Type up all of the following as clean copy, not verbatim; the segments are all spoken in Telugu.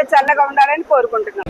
చల్లగా చల్లగా ఉండాలని కోరుకుంటున్నాం.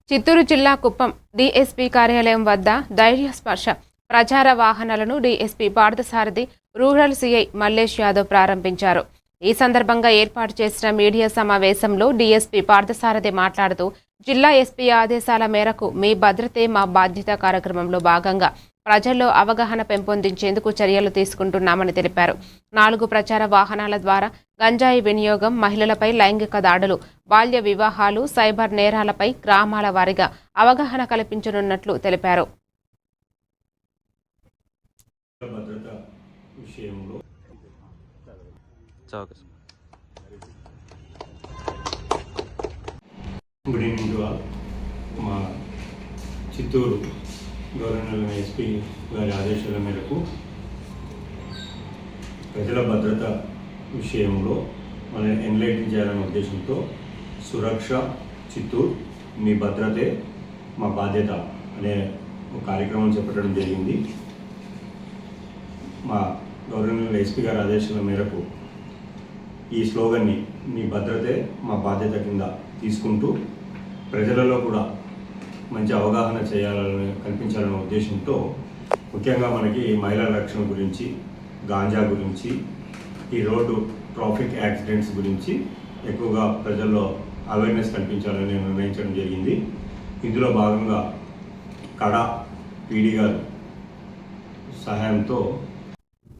చిత్తూరు జిల్లా కుప్పం డీఎస్పీ కార్యాలయం వద్ద ధైర్య స్పర్శ ప్రచార వాహనాలను DSP Parthasarathi, rural CI Mallesh Yadav ప్రారంభించారు. ఈ సందర్భంగా ఏర్పాటు చేసిన మీడియా సమావేశంలో డీఎస్పీ పార్థసారథి మాట్లాడుతూ, జిల్లా ఎస్పీ ఆదేశాల మేరకు మీ భద్రతే మా బాధ్యత కార్యక్రమంలో భాగంగా ప్రజల్లో అవగాహన పెంపొందించేందుకు చర్యలు తీసుకుంటున్నామని తెలిపారు. 4 ప్రచార వాహనాల ద్వారా గంజాయి వినియోగం, మహిళలపై లైంగిక దాడులు, బాల్య వివాహాలు, సైబర్ నేరాలపై గ్రామాల వారీగా అవగాహన కల్పించనున్నట్లు తెలిపారు. Good evening to all. మా చిత్తూరు గవర్నర్ ఎస్పీ గారి ఆదేశాల మేరకు ప్రజల భద్రత విషయంలో మనం ఎన్లైటింగ్ చేయాలనే ఉద్దేశంతో సురక్ష చిత్తూరు మీ భద్రతే మా బాధ్యత అనే ఒక కార్యక్రమం చేపట్టడం జరిగింది. మా గవర్నర్ ఎస్పీ గారి ఆదేశాల మేరకు ఈ స్లోగన్ని మీ భద్రతే మా బాధ్యత కింద తీసుకుంటూ ప్రజలలో కూడా మంచి అవగాహన కల్పించాలనే ఉద్దేశంతో ముఖ్యంగా మనకి మహిళల రక్షణ గురించి, గాంజా గురించి, ఈ రోడ్డు ట్రాఫిక్ యాక్సిడెంట్స్ గురించి ఎక్కువగా ప్రజల్లో అవేర్నెస్ కల్పించాలని నిర్ణయించడం జరిగింది. ఇందులో భాగంగా కడా పీడీ గారు సహాయంతో